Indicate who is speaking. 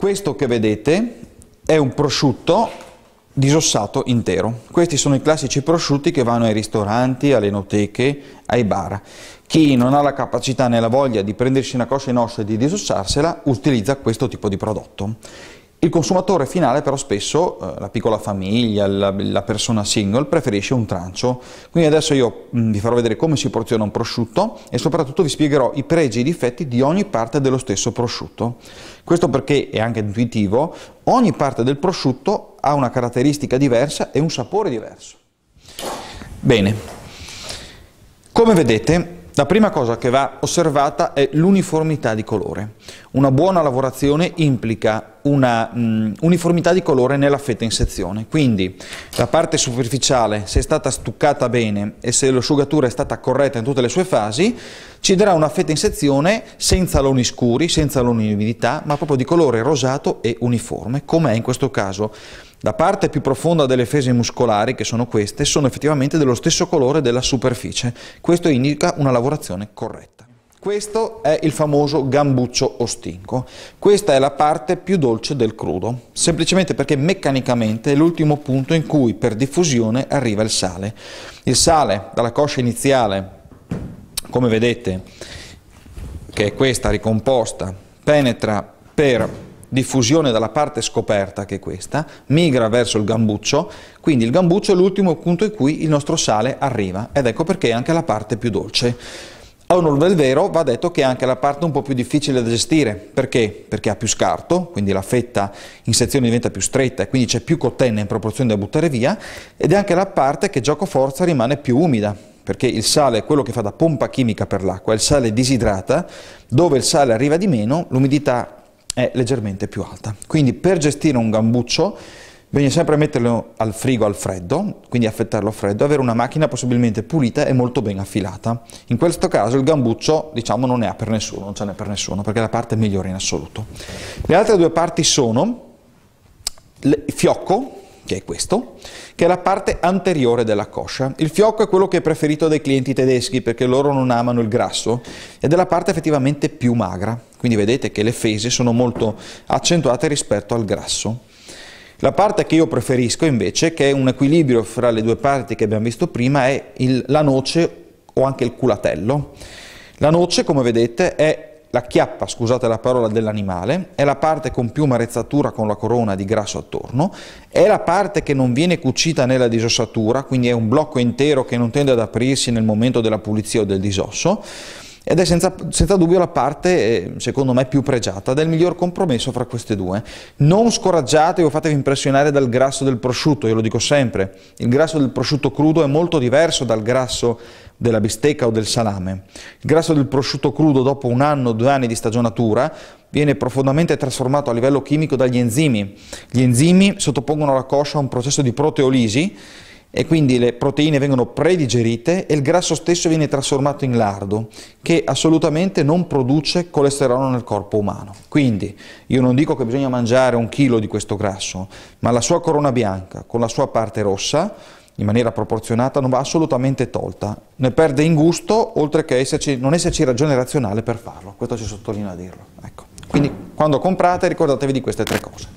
Speaker 1: Questo che vedete è un prosciutto disossato intero. Questi sono i classici prosciutti che vanno ai ristoranti, alle enoteche, ai bar. Chi non ha la capacità né la voglia di prendersi una coscia in osso e di disossarsela, utilizza questo tipo di prodotto. Il consumatore finale però spesso, la piccola famiglia, la persona single, preferisce un trancio. Quindi adesso io vi farò vedere come si porziona un prosciutto e soprattutto vi spiegherò i pregi e i difetti di ogni parte dello stesso prosciutto. Questo perché è anche intuitivo, ogni parte del prosciutto ha una caratteristica diversa e un sapore diverso. Bene, come vedete, la prima cosa che va osservata è l'uniformità di colore. Una buona lavorazione implica una uniformità di colore nella fetta in sezione, quindi la parte superficiale, se è stata stuccata bene e se l'asciugatura è stata corretta in tutte le sue fasi, ci darà una fetta in sezione senza loni scuri, senza loni di umidità, ma proprio di colore rosato e uniforme, come è in questo caso. La parte più profonda delle fese muscolari, che sono queste, sono effettivamente dello stesso colore della superficie. Questo indica una lavorazione corretta. Questo è il famoso gambuccio o stinco. Questa è la parte più dolce del crudo, semplicemente perché meccanicamente è l'ultimo punto in cui per diffusione arriva il sale. Il sale dalla coscia iniziale, come vedete, che è questa ricomposta, penetra per diffusione dalla parte scoperta, che è questa, migra verso il gambuccio, quindi il gambuccio è l'ultimo punto in cui il nostro sale arriva, ed ecco perché è anche la parte più dolce. A onor del vero va detto che è anche la parte un po' più difficile da gestire. Perché? Perché ha più scarto, quindi la fetta in sezione diventa più stretta e quindi c'è più cotenna in proporzione da buttare via, ed è anche la parte che giocoforza rimane più umida, perché il sale è quello che fa da pompa chimica per l'acqua, il sale disidrata, dove il sale arriva di meno, l'umidità è leggermente più alta. Quindi per gestire un gambuccio bisogna sempre metterlo al frigo al freddo, quindi affettarlo a freddo, avere una macchina possibilmente pulita e molto ben affilata. In questo caso il gambuccio, diciamo, non ne ha per nessuno, non ce n'è per nessuno, perché è la parte migliore in assoluto. Le altre due parti sono il fiocco, che è questo, che è la parte anteriore della coscia. Il fiocco è quello che è preferito dai clienti tedeschi perché loro non amano il grasso ed è la parte effettivamente più magra, quindi vedete che le fesi sono molto accentuate rispetto al grasso. La parte che io preferisco invece, che è un equilibrio fra le due parti che abbiamo visto prima, è la noce o anche il culatello. La noce, come vedete, è la chiappa, scusate la parola, dell'animale, è la parte con più marezzatura con la corona di grasso attorno, è la parte che non viene cucita nella disossatura, quindi è un blocco intero che non tende ad aprirsi nel momento della pulizia o del disosso, ed è senza dubbio la parte, secondo me, più pregiata, del miglior compromesso fra queste due. Non scoraggiatevi o fatevi impressionare dal grasso del prosciutto, io lo dico sempre, il grasso del prosciutto crudo è molto diverso dal grasso della bistecca o del salame. Il grasso del prosciutto crudo dopo 1 anno, 2 anni di stagionatura viene profondamente trasformato a livello chimico dagli enzimi. Gli enzimi sottopongono la coscia a un processo di proteolisi e quindi le proteine vengono predigerite e il grasso stesso viene trasformato in lardo, che assolutamente non produce colesterolo nel corpo umano. Quindi io non dico che bisogna mangiare 1 chilo di questo grasso, ma la sua corona bianca con la sua parte rossa, in maniera proporzionata, non va assolutamente tolta. Ne perde in gusto, oltre che non esserci ragione razionale per farlo. Questo ci sottolineo a dirlo. Ecco. Quindi quando comprate ricordatevi di queste 3 cose.